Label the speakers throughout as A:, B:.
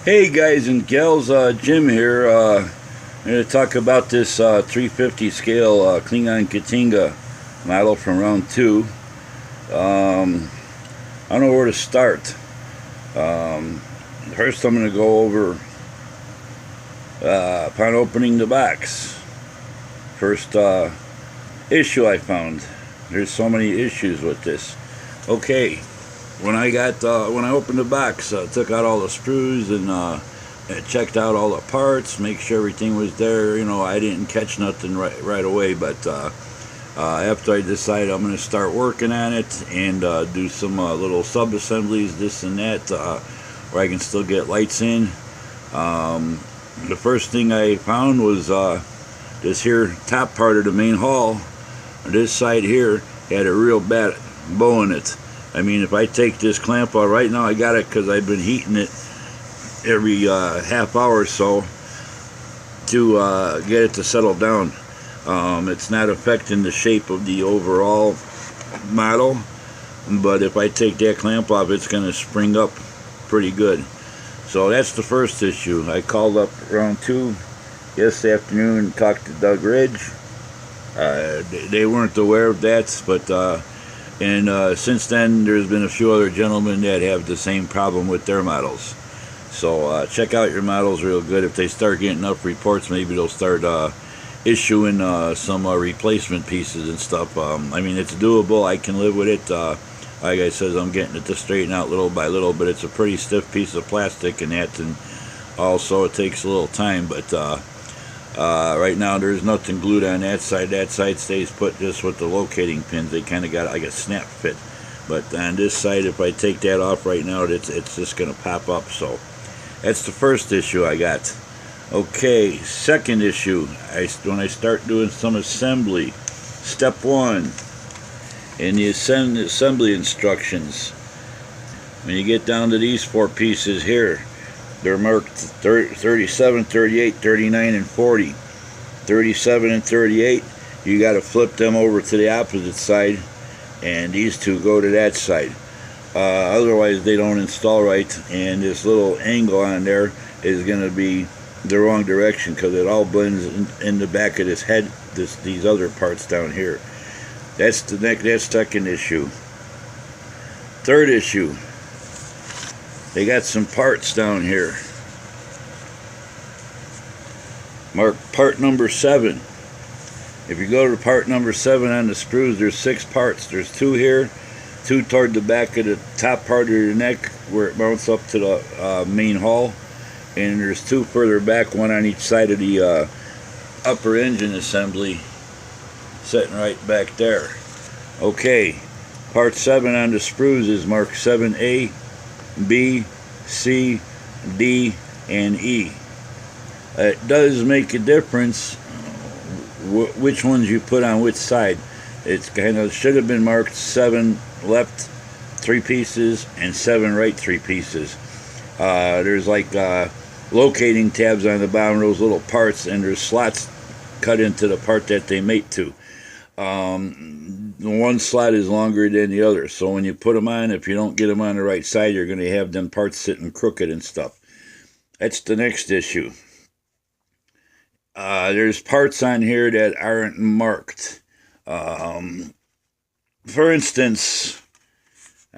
A: Hey guys and gals, Jim here. I'm going to talk about this 350 scale Klingon K'tinga model from round 2. I don't know where to start. First I'm going to go over upon opening the box. First issue I found. There's so many issues with this. Okay. When I opened the box, took out all the screws and checked out all the parts, make sure everything was there. You know, I didn't catch nothing right away, but after I decided I'm going to start working on it and do some little sub-assemblies, this and that, where I can still get lights in. The first thing I found was this here top part of the main hull. This side here had a real bad bow in it. I mean, if I take this clamp out right now, I got it because I've been heating it every half hour or so to get it to settle down. It's not affecting the shape of the overall model, but if I take that clamp off, it's going to spring up pretty good. So that's the first issue. I called up round 2 yesterday afternoon and talked to Doug Ridge. They weren't aware of that, but since then, there's been a few other gentlemen that have the same problem with their models. So check out your models real good. If they start getting enough reports, maybe they'll start issuing some replacement pieces and stuff. I mean, it's doable. I can live with it. Like I said, I'm getting it to straighten out little by little, but it's a pretty stiff piece of plastic and that, and also it takes a little time, but right now there's nothing glued on that side. That side stays put just with the locating pins. They kind of got like a snap fit. But on this side, if I take that off right now, it's just going to pop up. So that's the first issue I got. Okay, second issue. When I start doing some assembly, step 1 in the assembly instructions. When you get down to these 4 pieces here, they're marked 37, 38, 39, and 40. 37 and 38, you got to flip them over to the opposite side, and these two go to that side. Otherwise, they don't install right, and this little angle on there is going to be the wrong direction because it all blends in the back of this head. These other parts down here. That's the second issue. Third issue. They got some parts down here. Mark part number 7. If you go to part number 7 on the screws, there's 6 parts. There's 2 here, 2 toward the back of the top part of your neck where it mounts up to the main hull, and there's 2 further back, one on each side of the upper engine assembly, sitting right back there. Okay, part 7 on the screws is marked 7A, B, C, D, and E. It does make a difference which ones you put on which side. It's kind of should have been marked 7 left 3 pieces and 7 right 3 pieces. There's like locating tabs on the bottom of those little parts, and there's slots cut into the part that they mate to. One slot is longer than the other, so when you put them on, if you don't get them on the right side, you're going to have them parts sitting crooked and stuff. That's the next issue. There's parts on here that aren't marked. For instance,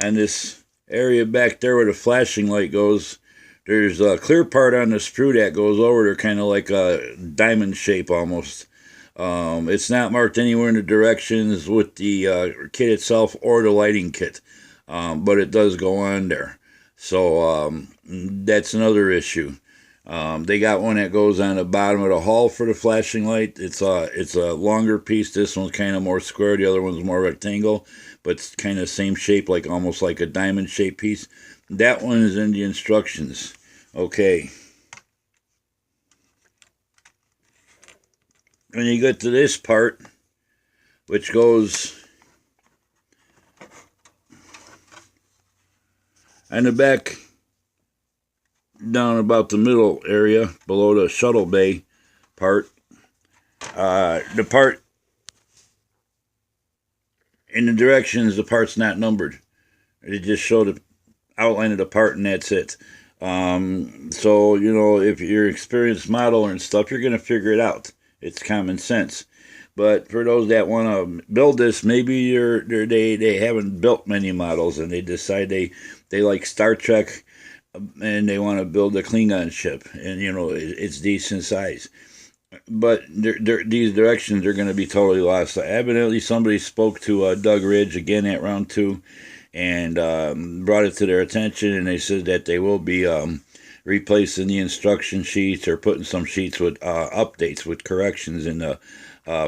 A: on this area back there where the flashing light goes, there's a clear part on the screw that goes over there, kind of like a diamond shape almost. It's not marked anywhere in the directions with the kit itself or the lighting kit, but it does go on there. So that's another issue. They got one that goes on the bottom of the hull for the flashing light. It's a longer piece. This one's kind of more square. The other one's more rectangle, but it's kind of same shape, like almost like a diamond shaped piece. That one is in the instructions. Okay. When you get to this part, which goes on the back, down about the middle area below the shuttle bay part, the part in the directions, the part's not numbered. It just showed the outline of the part, and that's it. So, you know, if you're an experienced modeler and stuff, you're going to figure it out. It's common sense. But for those that want to build this, maybe they haven't built many models and they decide they like Star Trek and they want to build a Klingon ship, and you know it's decent size. But these directions are going to be totally lost. Evidently, somebody spoke to Doug Ridge again at round two, and brought it to their attention, and they said that they will be replacing the instruction sheets or putting some sheets with updates with corrections in the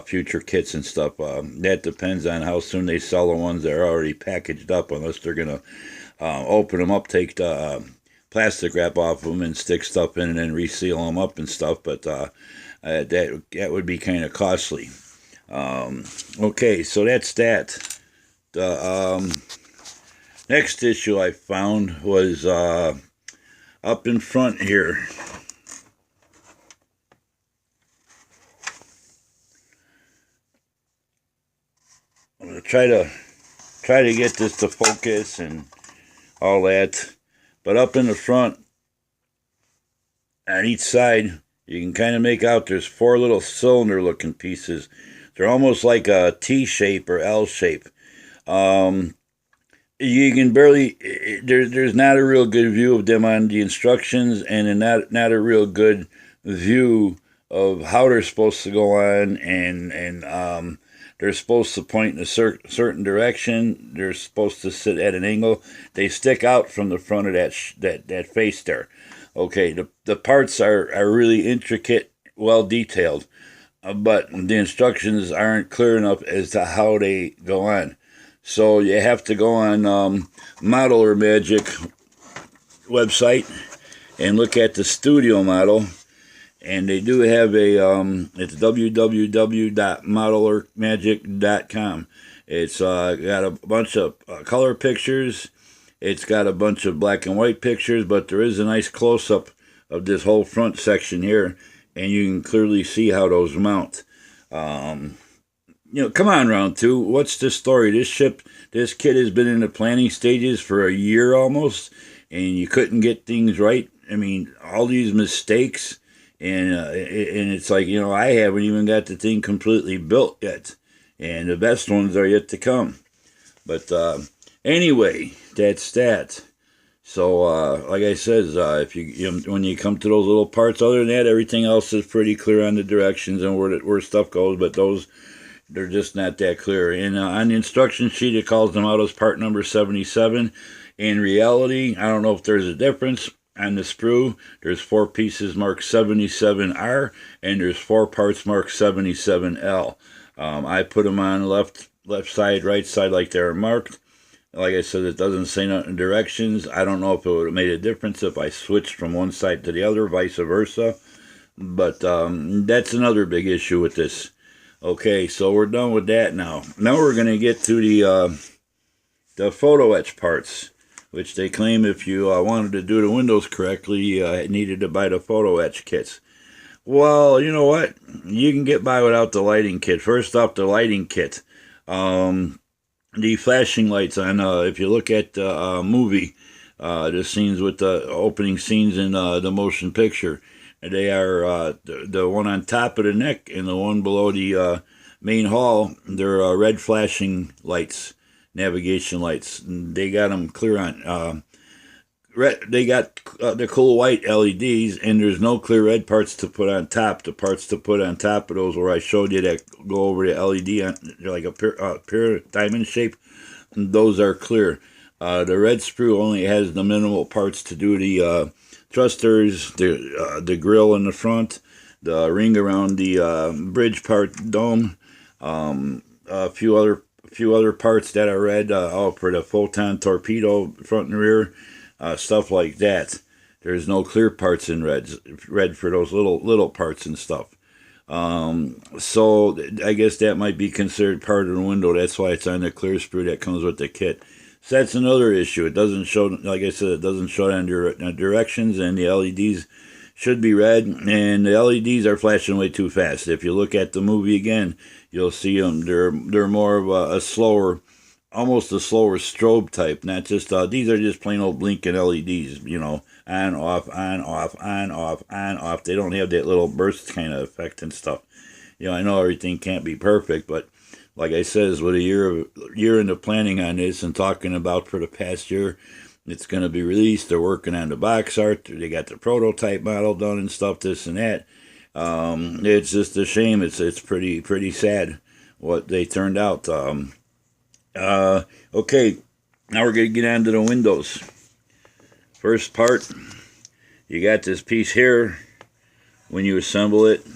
A: future kits and stuff. That depends on how soon they sell the ones that are already packaged up, unless they're going to open them up, take the plastic wrap off them and stick stuff in and then reseal them up and stuff, but that would be kind of costly. Okay, so that's that. The next issue I found was up in front here. I'm gonna try to get this to focus and all that. But up in the front, on each side, you can kind of make out there's four little cylinder-looking pieces. They're almost like a T shape or L shape. You can barely, there's not a real good view of them on the instructions, and not a real good view of how they're supposed to go on, and they're supposed to point in a certain direction. They're supposed to sit at an angle. They stick out from the front of that face there. Okay, the parts are really intricate, well detailed, but the instructions aren't clear enough as to how they go on. So you have to go on Modeler Magic website and look at the studio model. And they do have a, it's www.modelermagic.com. It's got a bunch of color pictures. It's got a bunch of black and white pictures, but there is a nice close-up of this whole front section here, and you can clearly see how those mount. You know, come on, round two. What's the story? This kid has been in the planning stages for a year almost, and you couldn't get things right. I mean, all these mistakes. And it's like, you know, I haven't even got the thing completely built yet. And the best ones are yet to come. But anyway, that's that. So, like I said, if when you come to those little parts, other than that, everything else is pretty clear on the directions and where stuff goes. But they're just not that clear. And on the instruction sheet, it calls them out as part number 77. In reality, I don't know if there's a difference. On the sprue, there's 4 pieces marked 77R, and there's 4 parts marked 77L. I put them on left side, right side like they're marked. Like I said, it doesn't say nothing in directions. I don't know if it would have made a difference if I switched from one side to the other, vice versa. But that's another big issue with this. Okay, so we're done with that now. Now we're going to get to the photo etch parts, which they claim if you wanted to do the windows correctly, you needed to buy the photo etch kits. Well, you know what? You can get by without the lighting kit. First off, the lighting kit. The flashing lights on, if you look at the movie, the scenes with the opening scenes in the motion picture, they are the one on top of the neck and the one below the main hall. They're red flashing lights. Navigation lights. They got them clear on. They got the cool white LEDs, and there's no clear red parts to put on top. The parts to put on top of those, where I showed you that go over the LED, they're like a pyramid diamond shape. Those are clear. The red sprue only has the minimal parts to do the thrusters, the grill in the front, the ring around the bridge part dome, a few other parts that are red, for the photon torpedo front and rear, stuff like that. There's no clear parts in red for those little parts and stuff. So I guess that might be considered part of the window. That's why it's on the clear sprue that comes with the kit. So that's another issue. It doesn't show, like I said, it doesn't show on directions, and the LEDs should be red, and the LEDs are flashing way too fast. If you look at the movie again, you'll see them. They're more of a slower almost a slower strobe type, not just, these are just plain old blinking LEDs, you know, on, off, on, off, on, off, on, off. They don't have that little burst kind of effect and stuff. You know, I know everything can't be perfect, but like I said, with a year into planning on this and talking about for the past year, it's going to be released. They're working on the box art. They got the prototype model done and stuff, this and that. It's just a shame. It's pretty sad what they turned out. Okay, now we're going to get on to the windows. First part, you got this piece here. When you assemble it,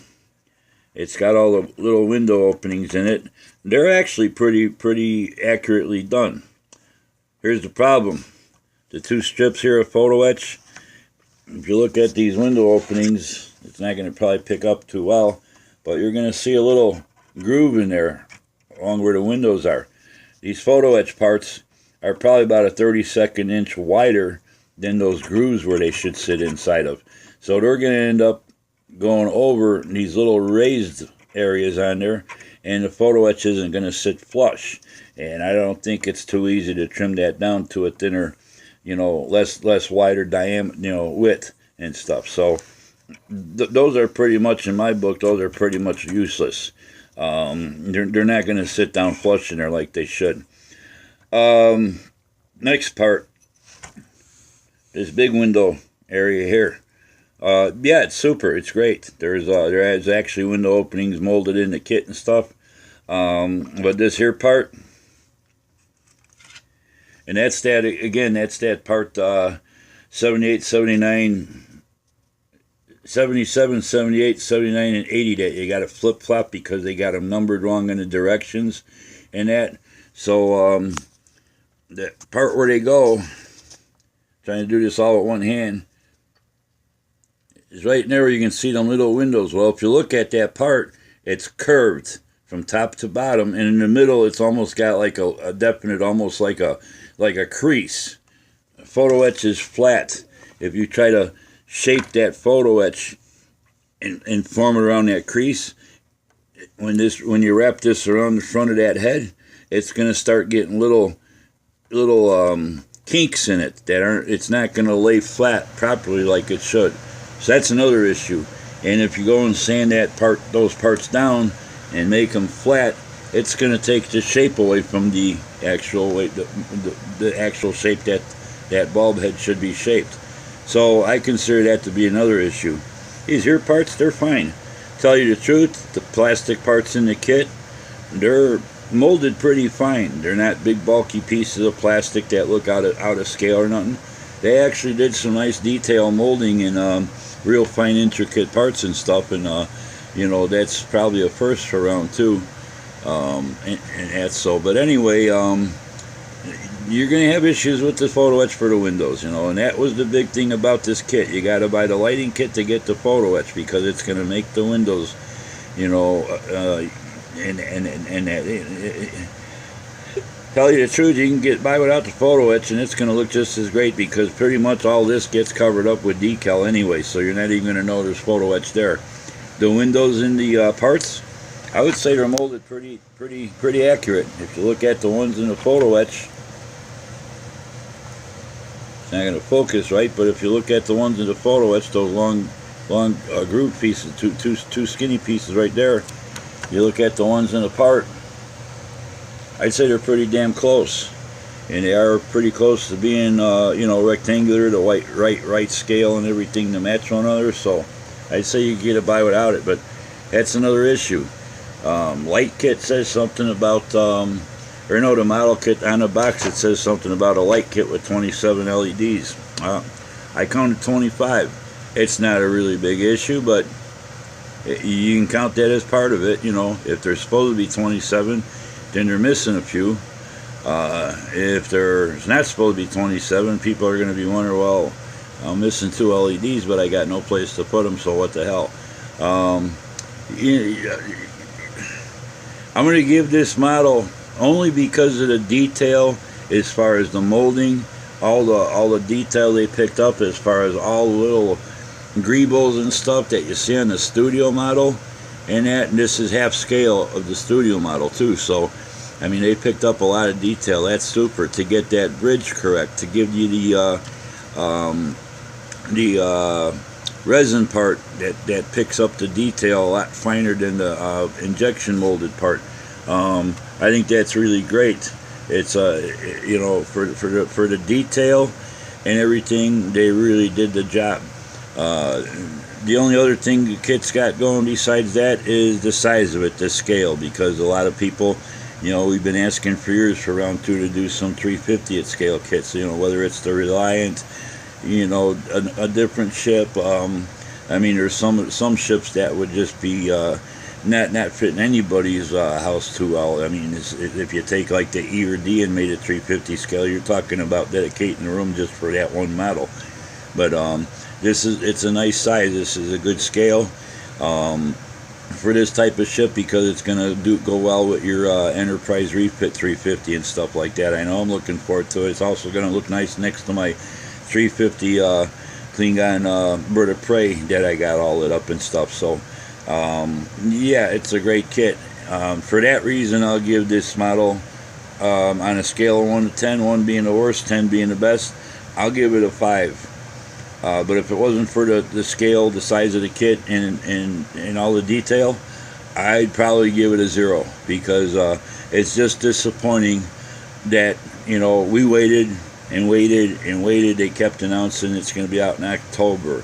A: it's got all the little window openings in it. They're actually pretty accurately done. Here's the problem. The two strips here of photo etch, if you look at these window openings, it's not going to probably pick up too well, but you're going to see a little groove in there along where the windows are. These photo etch parts are probably about a 32nd inch wider than those grooves where they should sit inside of. So they're going to end up going over these little raised areas on there, and the photo etch isn't going to sit flush. And I don't think it's too easy to trim that down to a thinner, you know, less wider diameter, you know, width and stuff. So those are pretty much, in my book, those are pretty much useless. They're not going to sit down flush in there like they should. Next part, this big window area here. Yeah, it's super. It's great. There is actually window openings molded in the kit and stuff. But this here part, and that's that, again, that's that part 78, 79, 77, 78, 79, and 80 that you got to flip-flop because they got them numbered wrong in the directions and that. So the part where they go, trying to do this all with one hand, is right there where you can see them little windows. Well, if you look at that part, it's curved from top to bottom, and in the middle it's almost got like a definite, almost like a crease. Photo etch is flat. If you try to shape that photo etch and form it around that crease, when you wrap this around the front of that head, it's going to start getting little kinks in it that aren't. It's not going to lay flat properly like it should. So that's another issue. And if you go and sand those parts down and make them flat, it's going to take the shape away from the actual way, the actual shape that bulb head should be shaped. So I consider that to be another issue. These here parts, they're fine. Tell you the truth, the plastic parts in the kit, they're molded pretty fine. They're not big bulky pieces of plastic that look out of scale or nothing. They actually did some nice detail molding in real fine intricate parts and stuff, and you know, that's probably a first for round two. And that's so. But anyway, you're going to have issues with the photo etch for the windows, you know, and that was the big thing about this kit. You got to buy the lighting kit to get the photo etch because it's going to make the windows, you know, tell you the truth, you can get by without the photo etch and it's going to look just as great because pretty much all this gets covered up with decal anyway, so you're not even going to know there's photo etch there. The windows in the parts, I would say they're molded pretty accurate. If you look at the ones in the photo etch, it's not going to focus right, but if you look at the ones in the photo etch, those long groove pieces, two skinny pieces right there, you look at the ones in the part, I'd say they're pretty damn close, and they are pretty close to being, you know, rectangular, the right scale and everything to match one another. So I'd say you can get by without it, but that's another issue. Light kit says something about, or no, the model kit on the box, it says something about a light kit with 27 LEDs. I counted 25. It's not a really big issue, but you can count that as part of it. You know, if there's supposed to be 27, then they're missing a few. If there's not supposed to be 27, people are going to be wondering, well, I'm missing 2 LEDs, but I got no place to put them, so what the hell? I'm going to give this model only because of the detail as far as the molding, all the detail they picked up as far as all the little greebles and stuff that you see on the studio model, and this is half scale of the studio model too. So I mean, they picked up a lot of detail. That's super. To get that bridge correct, to give you the resin part that picks up the detail a lot finer than the injection molded part. I think that's really great. It's you know, for the detail and everything, they really did the job. The only other thing the kit's got going besides that is the size of it, the scale, because a lot of people, you know, we've been asking for years for round 2 to do some 350 at scale kits, you know, whether it's the Reliant, you know, a different ship. I mean, there's some ships that would just be not fitting anybody's house too well. I mean, if you take like the E or D and made it 350 scale, you're talking about dedicating the room just for that one model. But it's a nice size. This is a good scale for this type of ship, because it's gonna go well with your Enterprise refit 350 and stuff like that. I know I'm looking forward to it. It's also gonna look nice next to my 350 Klingon Bird of Prey that I got all lit up and stuff. So yeah, it's a great kit. For that reason, I'll give this model on a scale of 1 to 10, 1 being the worst, 10 being the best, I'll give it a 5. But if it wasn't for the scale, the size of the kit, and all the detail, I'd probably give it a 0, because it's just disappointing that, you know, we waited and waited and waited. They kept announcing it's going to be out in October,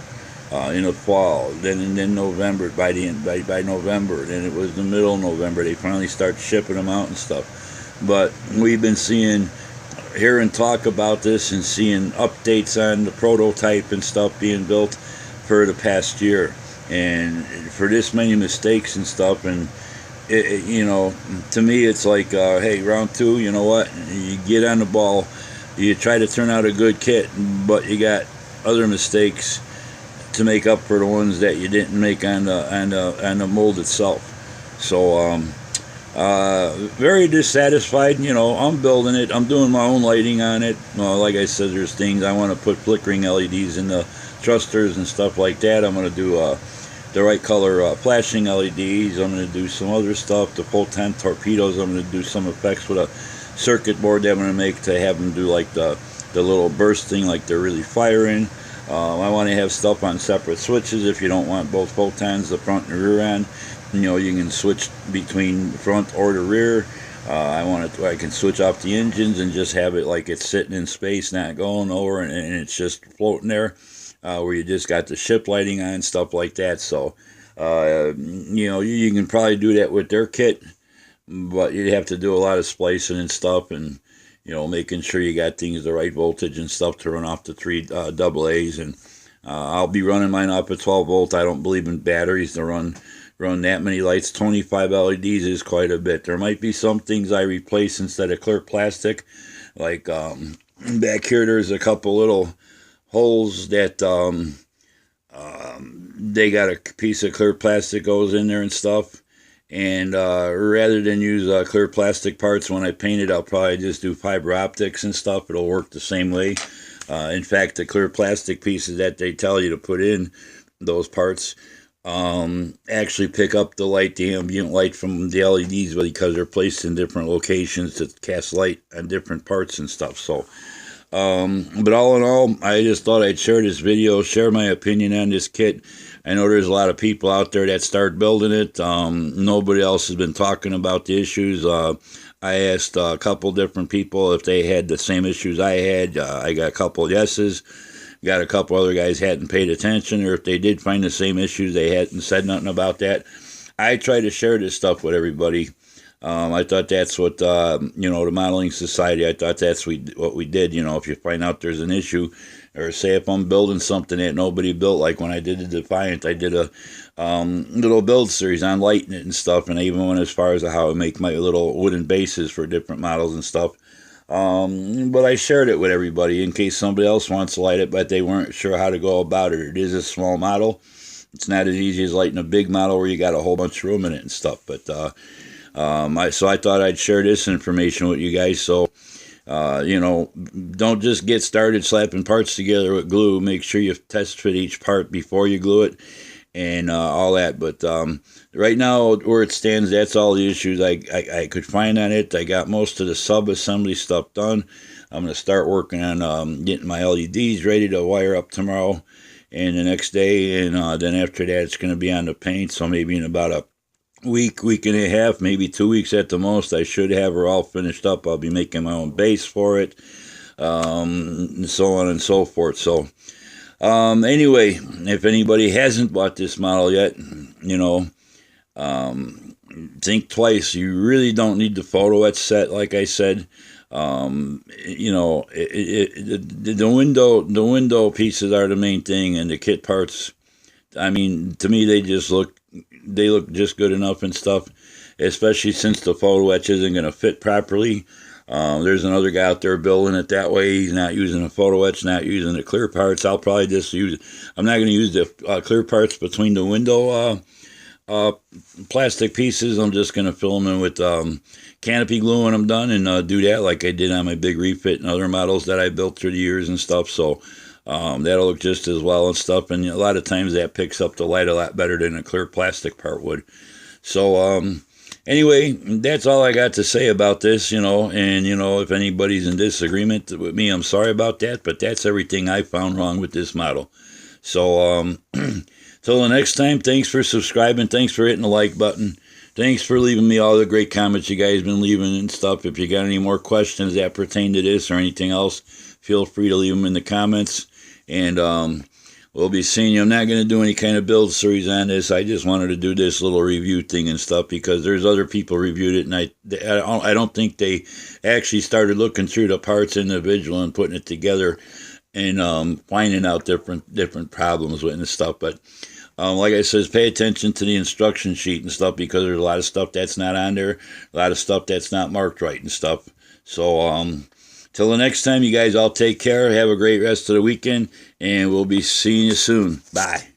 A: in the fall, then November, by November, then it was the middle of November, they finally start shipping them out and stuff. But we've been hearing talk about this and seeing updates on the prototype and stuff being built for the past year, and for this many mistakes and stuff. And you know, to me, it's like, hey, round 2, you know what, you get on the ball, you try to turn out a good kit, but you got other mistakes to make up for the ones that you didn't make on the mold itself. So very dissatisfied. You know, I'm building it, I'm doing my own lighting on it. Like I said, there's things I want to put flickering LEDs in the thrusters and stuff like that. I'm going to do the right color flashing LEDs. I'm going to do some other stuff, the photon torpedoes. I'm going to do some effects with a circuit board that I'm going to make to have them do like the little bursting, like they're really firing. I want to have stuff on separate switches if you don't want both photons, the front and the rear end. You know, you can switch between the front or the rear. I can switch off the engines and just have it like it's sitting in space, not going over, and it's just floating there, where you just got the ship lighting on, stuff like that. So, you know, you can probably do that with their kit, but you'd have to do a lot of splicing and stuff, and, you know, making sure you got things the right voltage and stuff to run off the 3 AA's. And I'll be running mine up at 12 volt. I don't believe in batteries to run that many lights. 25 LEDs is quite a bit. There might be some things I replace instead of clear plastic, like back here there's a couple little holes that they got a piece of clear plastic goes in there and stuff, and rather than use clear plastic parts, when I paint it, I'll probably just do fiber optics and stuff. It'll work the same way. In fact, the clear plastic pieces that they tell you to put in those parts actually pick up the light, the ambient light from the LEDs, because they're placed in different locations to cast light on different parts and stuff. So, but all in all, I just thought I'd share this video, share my opinion on this kit. I know there's a lot of people out there that start building it. Nobody else has been talking about the issues. I asked a couple different people if they had the same issues I had. I got a couple of yeses. Got a couple other guys hadn't paid attention, or if they did find the same issues, they hadn't said nothing about that. I try to share this stuff with everybody. I thought that's what, you know, the Modeling Society, I thought that's what we did. You know, if you find out there's an issue, or say if I'm building something that nobody built, like when I did the Defiant, I did a little build series on lighting it and stuff, and I even went as far as how I make my little wooden bases for different models and stuff. But I shared it with everybody in case somebody else wants to light it, but they weren't sure how to go about it. It is a small model. It's not as easy as lighting a big model where you got a whole bunch of room in it and stuff. But so I thought I'd share this information with you guys. So, you know, don't just get started slapping parts together with glue. Make sure you test fit each part before you glue it. and all that. But right now, where it stands, that's all the issues I could find on it. I got most of the sub-assembly stuff done. I'm going to start working on getting my LEDs ready to wire up tomorrow and the next day. And then after that, it's going to be on the paint. So maybe in about a week and a half, maybe 2 weeks at the most, I should have her all finished up. I'll be making my own base for it, and so on and so forth. So anyway, if anybody hasn't bought this model yet, think twice. You really don't need the photo etch set, like I said. The window pieces are the main thing, and the kit parts, I mean, to me, they look just good enough and stuff, especially since the photo etch isn't going to fit properly. There's another guy out there building it that way. He's not using a photo etch, not using the clear parts. I'll probably just I'm not going to use the clear parts between the window plastic pieces. I'm just going to fill them in with canopy glue when I'm done, and do that like I did on my big refit and other models that I built through the years and stuff. So that'll look just as well and stuff, and a lot of times that picks up the light a lot better than a clear plastic part would. So anyway, that's all I got to say about this, and if anybody's in disagreement with me, I'm sorry about that, but that's everything I found wrong with this model. So till the next time, thanks for subscribing, thanks for hitting the like button, thanks for leaving me all the great comments you guys been leaving and stuff. If you got any more questions that pertain to this or anything else, feel free to leave them in the comments. And we'll be seeing you. I'm not going to do any kind of build series on this. I just wanted to do this little review thing and stuff because there's other people reviewed it, and I don't think they actually started looking through the parts individual and putting it together and finding out different problems with it and stuff. But like I said, pay attention to the instruction sheet and stuff, because there's a lot of stuff that's not on there, a lot of stuff that's not marked right and stuff. So till the next time, you guys all take care. Have a great rest of the weekend, and we'll be seeing you soon. Bye.